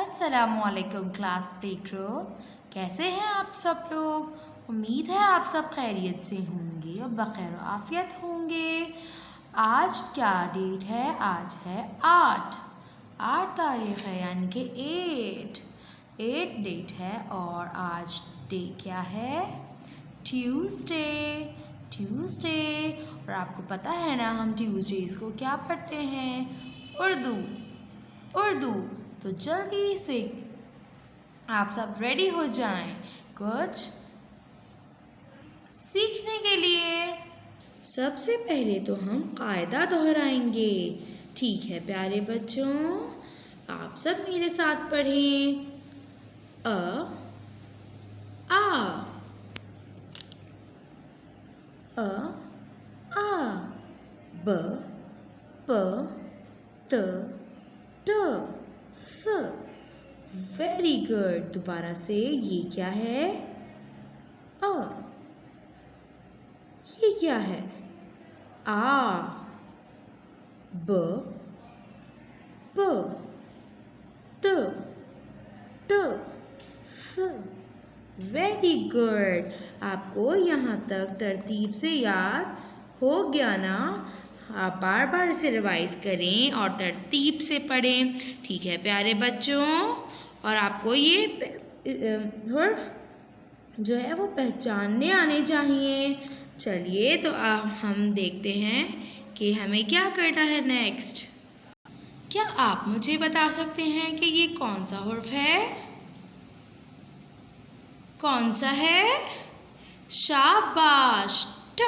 अस्सलामुअलैकुम class play group. कैसे हैं आप सब लोग। उम्मीद है आप सब खैरियत से होंगे और बखैर आफियत होंगे। आज क्या डेट है? आज है 8 तारीख है, यानी कि 8 डेट है। और आज डे क्या है? ट्यूसडे। और आपको पता है ना, हम ट्यूसडेज को क्या पढ़ते हैं? उर्दू। तो जल्दी से आप सब रेडी हो जाएं कुछ सीखने के लिए। सबसे पहले तो हम कायदा दोहराएंगे। ठीक है प्यारे बच्चों, आप सब मेरे साथ पढ़ें। अ आ अ आ ब प त ट स। Very good. दोबारा से, ये क्या है? अ। ये क्या है? आ ब प त ट स। Very good. आपको यहाँ तक तरतीब से याद हो गया ना? आप बार बार इसे रिवाइज करें और तरतीब से पढ़ें। ठीक है प्यारे बच्चों, और आपको ये हर्फ जो है वो पहचानने आने चाहिए। चलिए तो हम देखते हैं कि हमें क्या करना है नेक्स्ट। क्या आप मुझे बता सकते हैं कि ये कौन सा हर्फ है? कौन सा है? शाबाश, ट।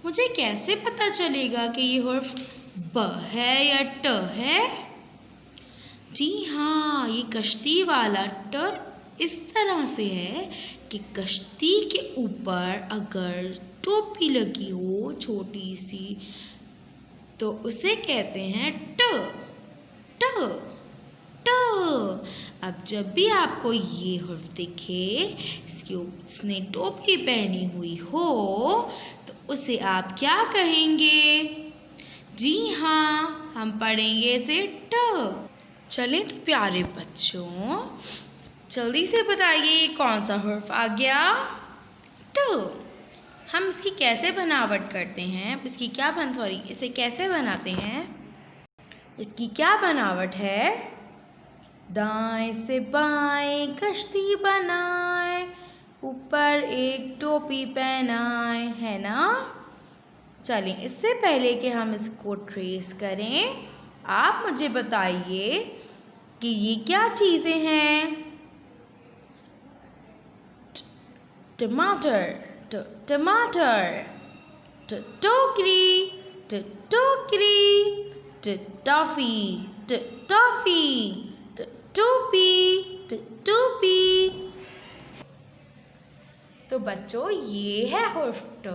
मुझे कैसे पता चलेगा कि ये हर्फ ब है या ट है? जी हाँ, ये कश्ती वाला ट इस तरह से है कि कश्ती के ऊपर अगर टोपी लगी हो छोटी सी, तो उसे कहते हैं ट। अब जब भी आपको ये हर्फ दिखे, इसने टोपी पहनी हुई हो, तो उसे आप क्या कहेंगे? जी हाँ, हम पढ़ेंगे इसे ट। चलें तो प्यारे बच्चों, जल्दी से बताइए ये कौन सा हर्फ आ गया? ट। हम इसकी कैसे बनावट करते हैं? इसे कैसे बनाते हैं? इसकी क्या बनावट है? दाएं से बाएं कश्ती बनाए, ऊपर एक टोपी पहनाए, है ना? चलिए, इससे पहले कि हम इसको ट्रेस करें, आप मुझे बताइए कि ये क्या चीज़ें हैं? टमाटर, टोकरी, टॉफी, टोपी। तो बच्चों, ये है हर्फ ट।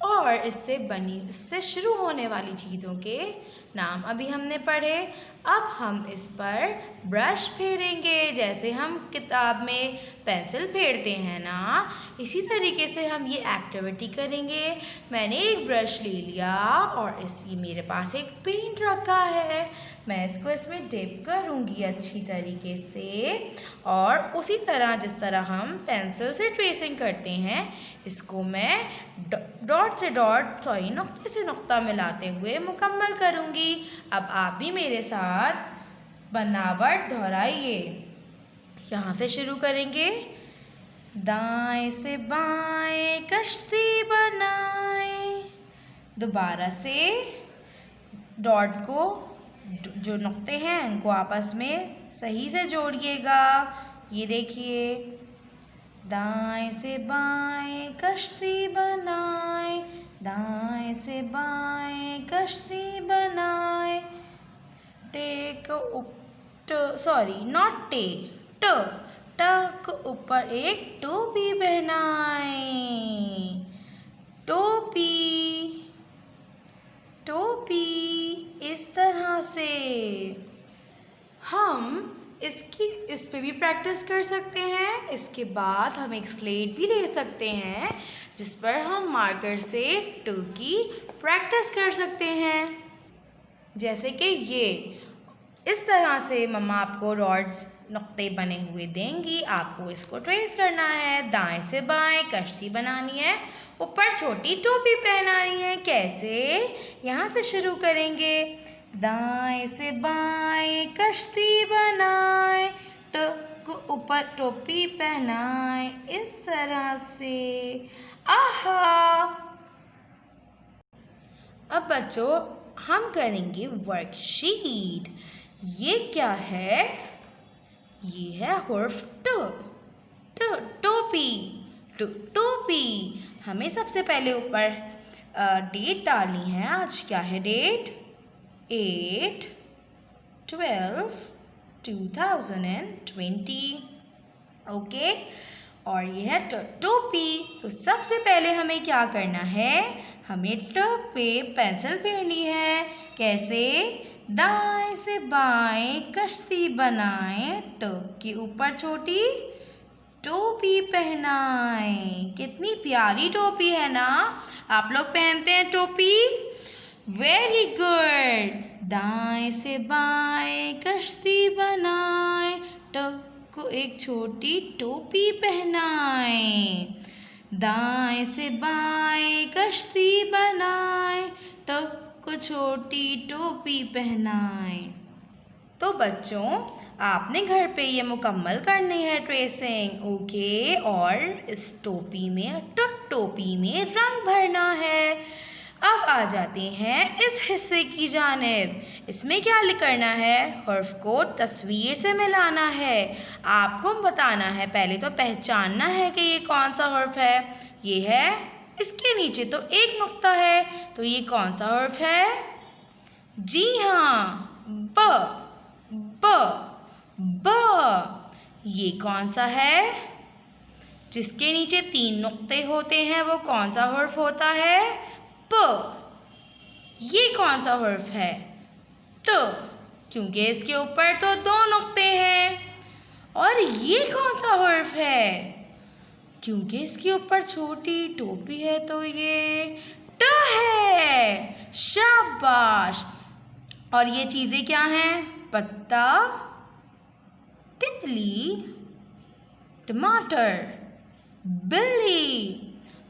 और इससे शुरू होने वाली चीज़ों के नाम अभी हमने पढ़े। अब हम इस पर ब्रश फेरेंगे, जैसे हम किताब में पेंसिल फेरते हैं ना, इसी तरीके से हम ये एक्टिविटी करेंगे। मैंने एक ब्रश ले लिया और मेरे पास एक पेंट रखा है। मैं इसको इसमें डिप करूँगी अच्छी तरीके से, और उसी तरह जिस तरह हम पेंसिल से ट्रेसिंग करते हैं, इसको मैं नुक्ते से नुक्ता मिलाते हुए मुकम्मल करूँगी। अब आप भी मेरे साथ बनावट दोहराइए। यहाँ से शुरू करेंगे। दाएं से बाएं कश्ती बनाए। दोबारा से डॉट को, जो नुक्ते हैं इनको आपस में सही से जोड़िएगा। ये देखिए, दाएं से बाएं कश्ती बनाए, दाएं से बाएं कश्ती बनाए। ट के ऊपर एक टोपी पहनाए। टोपी इस तरह से। हम इस पे भी प्रैक्टिस कर सकते हैं। इसके बाद हम एक स्लेट भी ले सकते हैं, जिस पर हम मार्कर से ट की प्रैक्टिस कर सकते हैं। जैसे कि ये, इस तरह से मम्मा आपको रॉड्स नुक्ते बने हुए देंगी, आपको इसको ट्रेस करना है। दाएं से बाएं कश्ती बनानी है, ऊपर छोटी टोपी पहनानी है। कैसे? यहाँ से शुरू करेंगे। दाएं से बाएं कश्ती बनाए, ऊपर टोपी पहनाए, इस तरह से। आहा! अब बच्चों हम करेंगे वर्कशीट। ये क्या है? ये है हर्फ ट, टोपी। टोपी। हमें सबसे पहले ऊपर डेट डालनी है। आज क्या है डेट? 8/12/2020। ओके, और ये है टोपी। तो सबसे पहले हमें क्या करना है? हमें ट पे पेंसिल फेरनी है। कैसे? दाएं से बाएं कश्ती बनाएं, ट के ऊपर छोटी टोपी पहनाए। कितनी प्यारी टोपी है ना? आप लोग पहनते हैं टोपी? Very good. दाएं से बाएं कश्ती बनाए, ट को एक छोटी टोपी पहनाए। दाएं से बाएं कश्ती बनाए, ट को छोटी टोपी पहनाए। तो बच्चों आपने घर पे ये मुकम्मल करनी है ट्रेसिंग। ओके, और इस टोपी में टोपी में रंग भरना है। अब आ जाते हैं इस हिस्से की जानिब। इसमें क्या करना है? हर्फ को तस्वीर से मिलाना है। आपको बताना है, पहले तो पहचानना है कि ये कौन सा हर्फ है। ये है, इसके नीचे तो एक नुक्ता है, तो ये कौन सा हर्फ है? जी हाँ, ब। ब। ये कौन सा है? जिसके नीचे 3 नुक्ते होते हैं, वो कौन सा हर्फ होता है? प। ये कौन सा हर्फ है? त, क्योंकि इसके ऊपर तो 2 नुक्ते हैं। और ये कौन सा हर्फ है? क्योंकि इसके ऊपर छोटी टोपी है, तो ये ट है। शाबाश। और ये चीज़ें क्या हैं? पत्ता, तितली, टमाटर, बिल्ली।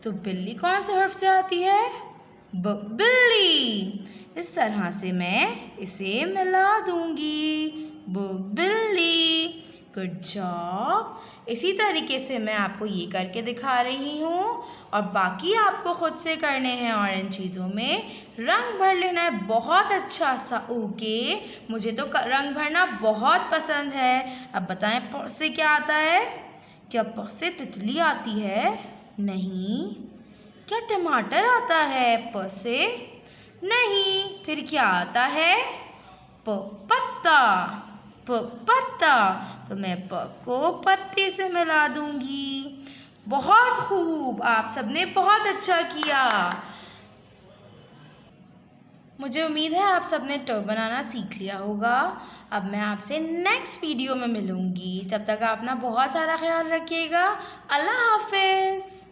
तो बिल्ली कौन से हर्फ से आती है? बिल्ली। इस तरह से मैं इसे मिला दूंगी। बिल्ली। Good job. इसी तरीके से मैं आपको ये करके दिखा रही हूँ, और बाकी आपको खुद से करने हैं। और इन चीज़ों में रंग भर लेना है बहुत अच्छा सा। ओके, मुझे तो रंग भरना बहुत पसंद है। अब बताएं प से क्या आता है? क्या प से तितली आती है? नहीं। क्या टमाटर आता है प से? नहीं। फिर क्या आता है? पत्ता। पत्ता। तो मैं प को पत्ते से मिला दूंगी। बहुत खूब, आप सबने बहुत अच्छा किया। मुझे उम्मीद है आप सबने ट बनाना सीख लिया होगा। अब मैं आपसे नेक्स्ट वीडियो में मिलूंगी। तब तक आप अपना बहुत सारा ख्याल रखिएगा। अल्लाह हाफिज़।